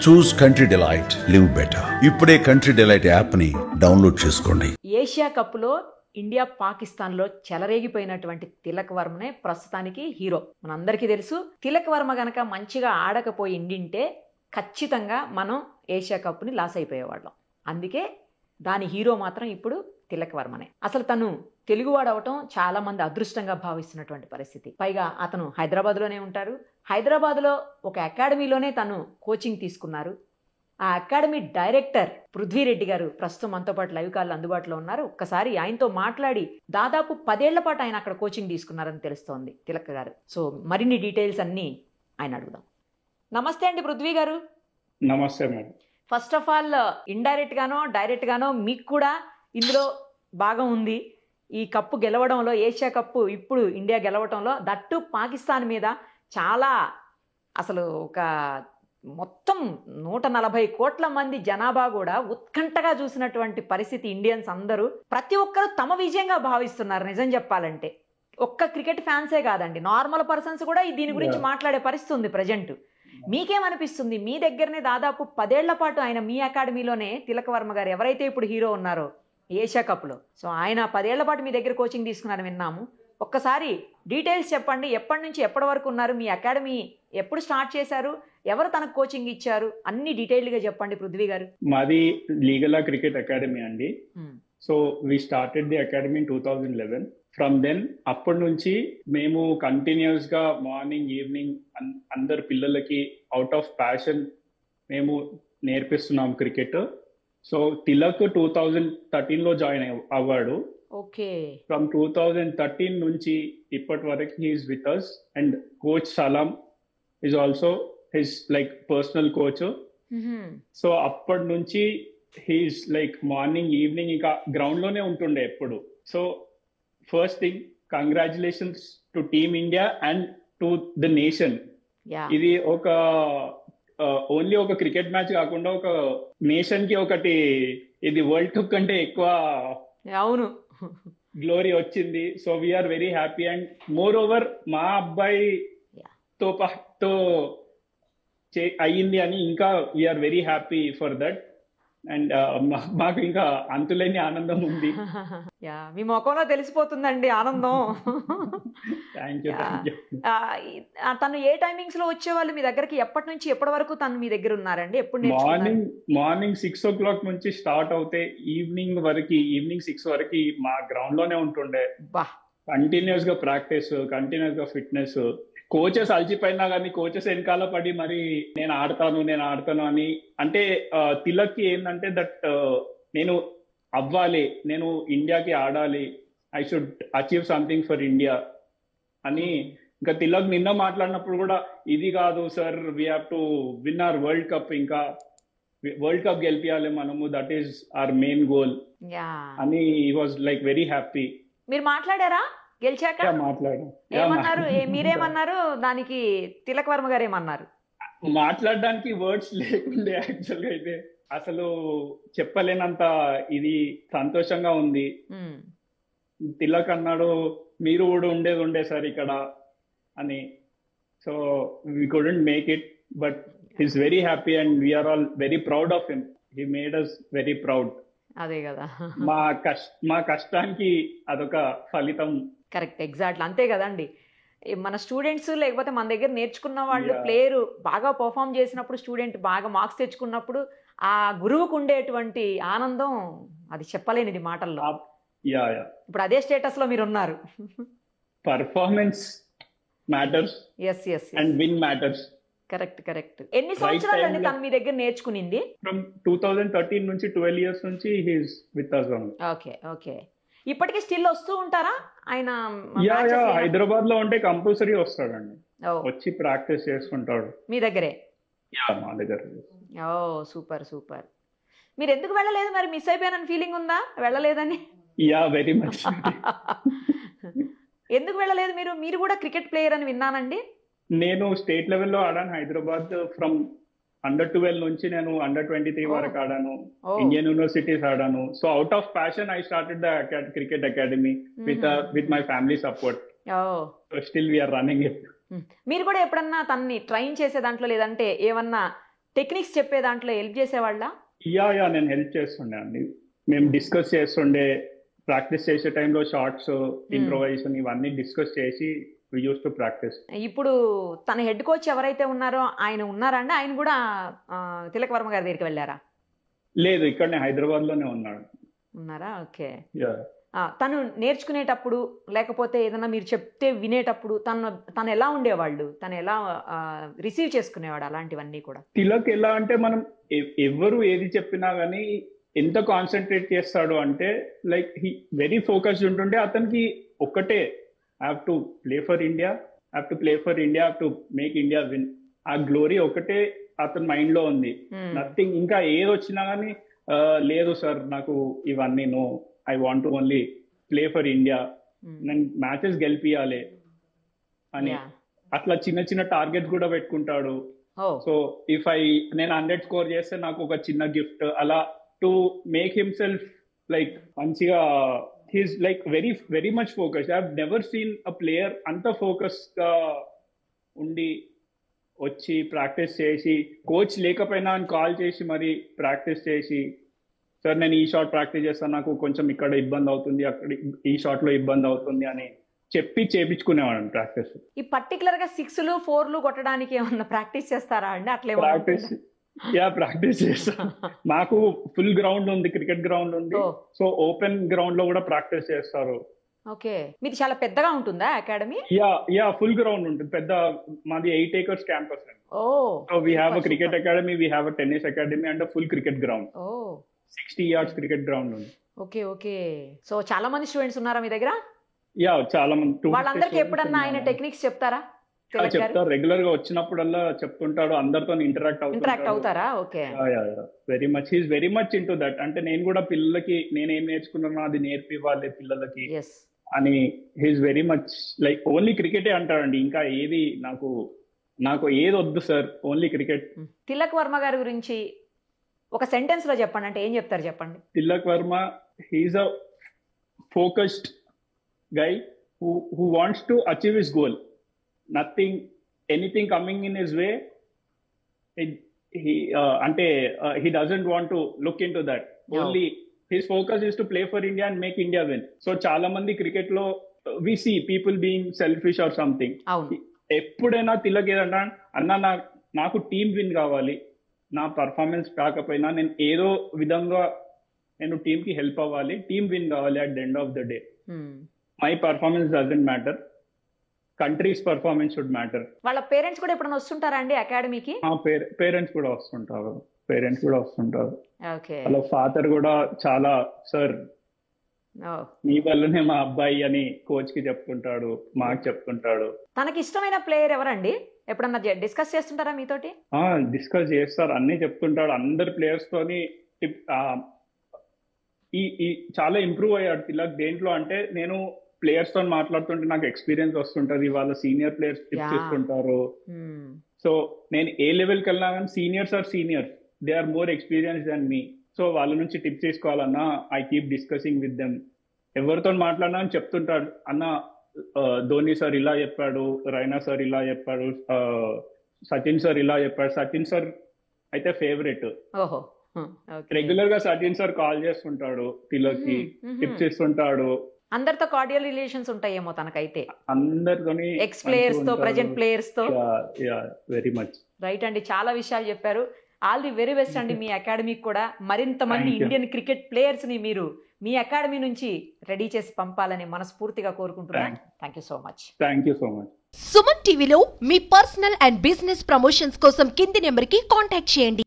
చూస్ country delight, live better. ఇప్పుడే country delight app ని download చేసుకోండి. ఏషియా కప్లో ఇండియా పాకిస్తాన్లో చెలరేగిపోయినటువంటి తిలక్ వర్మనే ప్రస్తుతానికి హీరో. మనందరికీ తెలుసు, తిలక్ వర్మ గనక మంచిగా ఆడకపోయి ఉండింటే ఖచ్చితంగా మనం ఏషియా కప్ని లాస్ అయిపోయేవాళ్ళం. అందుకే దాని హీరో మాత్రం ఇప్పుడు తిలక్ వర్మనే. అసలు తను తెలుగువాడు అవటం చాలా మంది అదృష్టంగా భావిస్తున్నటువంటి పరిస్థితి. పైగా అతను హైదరాబాద్లోనే ఉంటారు. హైదరాబాద్లో ఒక అకాడమీలోనే తను కోచింగ్ తీసుకున్నారు. ఆ అకాడమీ డైరెక్టర్ పృథ్వీరెడ్డి గారు ప్రస్తుతం మనతో పాటు లైవ్ కాల్ అందుబాటులో ఉన్నారు. ఒక్కసారి ఆయనతో మాట్లాడి దాదాపు 10 ఏళ్ల పాటు ఆయన అక్కడ కోచింగ్ తీసుకున్నారని తెలుస్తోంది తిలక్ గారు. సో మరిన్ని డీటెయిల్స్ అన్నీ ఆయన అడుగుదాం. నమస్తే అండి పృథ్వీ గారు. నమస్తే madam. First of all indirect గానో డైరెక్ట్ గానో మీకు కూడా ఇందులో భాగం ఉంది. ఈ కప్పు గెలవడంలో, ఏషియా కప్పు ఇప్పుడు ఇండియా గెలవడంలో, దట్టు పాకిస్తాన్ మీద చాలా అసలు ఒక మొత్తం 140 కోట్ల మంది జనాభా కూడా ఉత్కంఠగా చూసినటువంటి పరిస్థితి. ఇండియన్స్ అందరూ ప్రతి ఒక్కరూ తమ విజయంగా భావిస్తున్నారు. నిజం చెప్పాలంటే ఒక్క క్రికెట్ ఫ్యాన్సే కాదండి, నార్మల్ పర్సన్స్ కూడా దీని గురించి మాట్లాడే పరిస్థితి ఉంది ప్రజెంట్. మీకేమనిపిస్తుంది? మీ దగ్గరనే దాదాపు 10 ఏళ్ల పాటు ఆయన మీ అకాడమీలోనే తిలక్ వర్మ గారు ఎవరైతే ఇప్పుడు హీరో ఉన్నారో ఏషియా కప్లో, సో ఆయన 10 ఏళ్ల పాటు మీ దగ్గర కోచింగ్ తీసుకున్నారని విన్నాము. ఒక్కసారి డీటెయిల్స్ చెప్పండి. ఎప్పటి నుంచి ఎప్పటి వరకు ఉన్నారు? మీ అకాడమీ ఎప్పుడు స్టార్ట్ చేశారు? ఎవరు తనకు కోచింగ్ ఇచ్చారు? అన్ని డీటెయిల్డ్గా చెప్పండి పృథ్వీ గారు. మాది లీగలా క్రికెట్ అకాడమీ అండి. So we started the academy in 2011. From then అప్పటి నుంచి మేము కంటిన్యూస్ గా మార్నింగ్ ఈవినింగ్ అందరు పిల్లలకి అవుట్ ఆఫ్ ప్యాషన్ మేము నేర్పిస్తున్నాం క్రికెట్. సో తిలక్ 2013లో జాయిన్ అవ్వాడు. ఓకే. ఫ్రమ్ 2013 నుంచి ఇప్పటి వరకు he's with us. And coach Salam is also his like personal coach. So అప్పటి నుంచి హీఈస్ లైక్ మార్నింగ్ ఈవినింగ్ ఇంకా గ్రౌండ్ లోనే ఉంటుండే ఎప్పుడు. So first thing, congratulations to team India and to the nation. ఇది ఒక ఓన్లీ ఒక క్రికెట్ మ్యాచ్ కాకుండా ఒక నేషన్ కి ఒకటి, ఇది వరల్డ్ కప్ కంటే ఎక్కువ అవును గ్లోరీ వచ్చింది. So we are very happy. And moreover మా అబ్బాయి తో అయ్యింది అని ఇంకా we are very happy for that. And మాకు ఇంకా అంతులేని ఆనందం ఉంది. మీ ముఖంలో తెలిసిపోతుందండి ఆనందం. తను ఏ టైమింగ్స్ లో వచ్చేవాళ్ళు మీ దగ్గరికి? ఎప్పటి నుంచి ఎప్పటి వరకు తను మీ దగ్గర ఉన్నారండి? ఎప్పుడు? మార్నింగ్ 6 o'clock నుంచి స్టార్ట్ అవుతే ఈవినింగ్ 6 వరకు మా గ్రౌండ్ లోనే ఉంటుండే. కంటిన్యూస్ గా ప్రాక్టీస్, కంటిన్యూస్ గా ఫిట్నెస్. కోచెస్ అలసిపోయినా కానీ కోచెస్ వెనకాల పడి మరి నేను ఆడతాను అని అంటే తిలక్కి ఏంటంటే దట్ నేను అవ్వాలి, నేను ఇండియాకి ఆడాలి, I should achieve something for India అని. ఇంకా తిలక్ నిన్న మాట్లాడినప్పుడు కూడా ఇది కాదు sir, we have to win our world cup, ఇంకా వరల్డ్ కప్ గెలిపియాలి మనము, that is our main goal అని he was like very happy. మీరు మాట్లాడారా గెలిచాక? ఏమన్నారు? మీరేమన్నారు దానికి? తిలక్ వర్మ గారు ఏమన్నారు? మాట్లాడడానికి వర్డ్స్ లేకుండే యాక్చువల్గా. అయితే అసలు చెప్పలేనంత ఇది సంతోషంగా ఉంది. తిలక్ అన్నాడు మీరు కూడా ఉండే సార్ ఇక్కడ అని. So we couldn't make it, but he's very happy and we are all very proud of him. He made us very proud. అదే కదా, మా కష్టానికి అదొక ఫలితం. కరెక్ట్, ఎగ్జాక్ట్లీ అంతే కదండి. మన స్టూడెంట్స్ లేకపోతే మన దగ్గర నేర్చుకున్న వాళ్ళు, ప్లేయర్ బాగా పర్ఫామ్ చేసినప్పుడు, స్టూడెంట్ బాగా మార్క్స్ తెచ్చుకున్నప్పుడు ఆ గురువుకు ఉండేటువంటి ఆనందం అది చెప్పలేనిది మాటల్లో. ఇప్పుడు అదే స్టేటస్ లో మీరు ఉన్నారు. Performance matters and win matters. Correct. ఎన్ని సంవత్సరాలు అండి తను మీ దగ్గర నేర్చుకునింది? ఫ్రమ్ 2013 నుంచి 12 years నుంచి he is with us. Okay. ఇప్పటికీ స్టిల్ వస్తూ ఉంటారా ఆయన? హైదరాబాద్ లో ఉంటే కంపల్సరీ వస్తాడండి, వచ్చి ప్రాక్టీస్ చేసుకుంటాడు. మీ దగ్గరే? మా దగ్గర. సూపర్. మీరు ఎందుకు వెళ్ళలేదు మరి? మిస్ అయిపోయానని ఫీలింగ్ ఉందా వెళ్ళలేదని? Very much. ఎందుకు వెళ్ళలేదు మీరు? మీరు కూడా క్రికెట్ ప్లేయర్ అని విన్నానండి. నేను స్టేట్ లెవెల్లో ఆడాను హైదరాబాద్. ఫ్రమ్ under-12 నుంచి నేను under-23 వరకు ఆడాను. ఇండియన్ యూనివర్సిటీస్ ఆడాను. So out of passion I started the cricket academy with my family support. So still we are running it. మీరు కూడా ఎప్పుడన్నా తనని ట్రైన్ చేసే దాంట్లో, లేదంటే ఏమన్నా టెక్నిక్స్ చెప్పే దాంట్లో హెల్ప్ చేసేవాళ్ళ? యా నేను హెల్ప్ చేస్తుండే అండి. మేము డిస్కస్ చేస్తుండే, ప్రాక్టీస్ చేసే టైంలో షార్ట్స్, ఇంప్రొవైజేషన్ ఇవన్నీ డిస్కస్ చేసి వి యూస్ టు ప్రాక్టీస్. ఇప్పుడు తన హెడ్ కోచ్ ఎవరైతే ఉన్నారో ఆయన ఉన్నారా అండి? ఆయన కూడా తిలక్ వర్మ గారి దగ్గరికి వెళ్ళారా? లేదు, ఇక్కడనే హైదరాబాద్ లోనే ఉన్నారా? ఓకే. యా. తను నేర్చుకునేటప్పుడు లేకపోతే ఏదైనా మీరు చెప్తే వినేటప్పుడు తను ఎలా ఉండేవాళ్ళు, తను ఎలా రిసీవ్ చేసుకునేవాడు అలాంటివన్నీ కూడా? తిలక్ ఎలా అంటే మనం ఎవరు ఏది చెప్పినా గానీ ఎంత కాన్సన్ట్రేట్ చేస్తాడు అంటే లైక్ హీ వెరీ ఫోకస్డ్ ఉంటుండే. అతనికి ఒక్కటే, have to play for India, have to play for India, have to make India win. ఆ గ్లోరీ ఒకటే అతని మైండ్ లో ఉంది. నథింగ్ ఇంకా ఏది వచ్చినా గానీ లేదు సార్ నాకు ఇవన్నీ no, I want to only play for India, నేను మ్యాచెస్ గెలిపియాలి అని అట్లా చిన్న చిన్న టార్గెట్స్ కూడా పెట్టుకుంటాడు. సో ఇఫ్ నేను 100 స్కోర్ చేస్తే నాకు ఒక చిన్న గిఫ్ట్, అలా టు మేక్ హిమ్సెల్ఫ్ లైక్ మంచిగా he's like very very much focused. I have never seen a player అంత ఫోకస్ గా ఉండి వచ్చి ప్రాక్టీస్ చేసి, కోచ్ లేకపోయినా కాల్ చేసి మరి ప్రాక్టీస్ చేసి, సార్ నేను ఈ షాట్ ప్రాక్టీస్ చేస్తాను, నాకు కొంచెం ఇక్కడ ఇబ్బంది అవుతుంది, అక్కడ ఈ షాట్ లో ఇబ్బంది అవుతుంది అని చెప్పి చేపించుకునేవాడు ప్రాక్టీస్. ఈ పర్టికులర్ గా 6లు 4లు కొట్టడానికి ఏమన్నా ప్రాక్టీస్ చేస్తారా అండి? అట్లే ప్రాక్టీస్ చేస్తాను. మాకు ఫుల్ గ్రౌండ్ ఉంది, క్రికెట్ గ్రౌండ్ ఉంది. సో ఓపెన్ గ్రౌండ్ లో కూడా ప్రాక్టీస్ చేస్తారు. ఓకే. మీది చాలా పెద్దగా ఉంటుందా అకాడమీ? యా ఫుల్ గ్రౌండ్ ఉంటుంది. పెద్ద మాది 8 acres క్యాంపస్ అండి. So we have a cricket academy, we have a tennis academy and full cricket ground. 60 yards cricket ground ఉంది. ఓకే. సో చాలా మంది స్టూడెంట్స్ ఉన్నారా మీ దగ్గర? యా చాలా మంది. వాళ్ళందరికీ ఎప్పుడన్నా ఆయన టెక్నిక్స్ చెప్తారా? చెప్తారు, రెగ్యులర్ గా వచ్చినప్పుడల్లా చెప్తుంటాడు, అందరితో ఇంటరాక్ట్ అవుతారా? Okay. Very much, he's very much into that. అంటే నేను కూడా పిల్లలకి నేనేం నేర్చుకున్నానో అది నేర్పివ్వాలి పిల్లలకి అని. He's very much like only క్రికెటే అంటాడండి, ఇంకా ఏది నాకు ఏది వద్దు sir, only cricket. Tilak Varma గారి గురించి ఒక సెంటెన్స్ లో చెప్పండి అంటే ఏం చెప్తారు చెప్పండి? Tilak Varma, he's a focused guy who wants to achieve his goal. Anything coming in his way, he doesn't want to look into that. Only his focus is to play for India and make India win. So చాలా మంది cricket లో we see people being selfish or something. ఎప్పుడైనా తిలక్ ఏదంటా, అన్న నాకు team win కావాలి, నా performance కాకపోయినా నేను ఏదో విధంగా నేను టీమ్ కి హెల్ప్ అవ్వాలి, టీమ్ విన్ కావాలి. At the end of the day my performance doesn't matter, countries performance should matter. వాళ్ళ పేరెంట్స్ కూడా ఎప్పుడైనా వస్తుంటారా అండి అకాడమీకి? పేరెంట్స్ కూడా వస్తుంటారు. వాళ్ళ ఫాదర్ కూడా చాలా, సార్ మీ వల్లనే మా అబ్బాయి అని కోచ్ కి చెప్తుంటాడు, మాకు చెప్తుంటాడు. తనకి ఇష్టమైన ప్లేయర్ ఎవరండి? ఎప్పుడన్నా డిస్కస్ చేస్తుంటారా మీతోటి? డిస్కస్ చేస్తారు, అన్ని చెప్తుంటాడు. అందరు ప్లేయర్స్ తోని ఈ చాలా ఇంప్రూవ్ అయ్యాడు తిలక్. దేంట్లో అంటే నేను ప్లేయర్స్ తో మాట్లాడుతుంటే నాకు ఎక్స్పీరియన్స్ వస్తుంటది, వాళ్ళ సీనియర్ ప్లేయర్స్ టిప్స్ ఇస్తుంటారు. సో నేను ఏ లెవెల్కి వెళ్ళినా కానీ seniors they are more experience than me. So వాళ్ళ నుంచి టిప్స్ తీసుకోవాలన్నా I keep discussing with them. ఎవరితో మాట్లాడినా అని చెప్తుంటాడు, అన్న ధోని సార్ ఇలా చెప్పాడు, రైనా సార్ ఇలా చెప్పాడు, సచిన్ సార్ ఇలా చెప్పాడు. సచిన్ సార్ అయితే ఫేవరెట్. రెగ్యులర్ గా సచిన్ సార్ కాల్ చేస్తుంటాడు తిలక్ కి, టిప్స్ ఇస్తుంటాడు. అందరితో కార్డియల్ రిలేషన్స్ ఉంటాయేమో తనకైతే, అందరితోని, ఎక్స్ ప్లేయర్స్ తో, ప్రెజెంట్ ప్లేయర్స్ తో. వెరీ మచ్ రైట్ అండి, చాలా విషయాలు చెప్పారు. ఆల్ ది వెరీ బెస్ట్ అండి మీ అకాడమీకి కూడా. మరింత మంది ఇండియన్ క్రికెట్ ప్లేయర్స్ ని మీరు మీ అకాడమీ నుంచి రెడీ చేసి పంపాలని మనస్ఫూర్తిగా కోరుకుంటున్నాను. Thank you so much. Suman టీవీలో మీ పర్సనల్ అండ్ బిజినెస్ ప్రమోషన్స్ కోసం కింది నెంబర్ కి కాంటాక్ట్ చేయండి.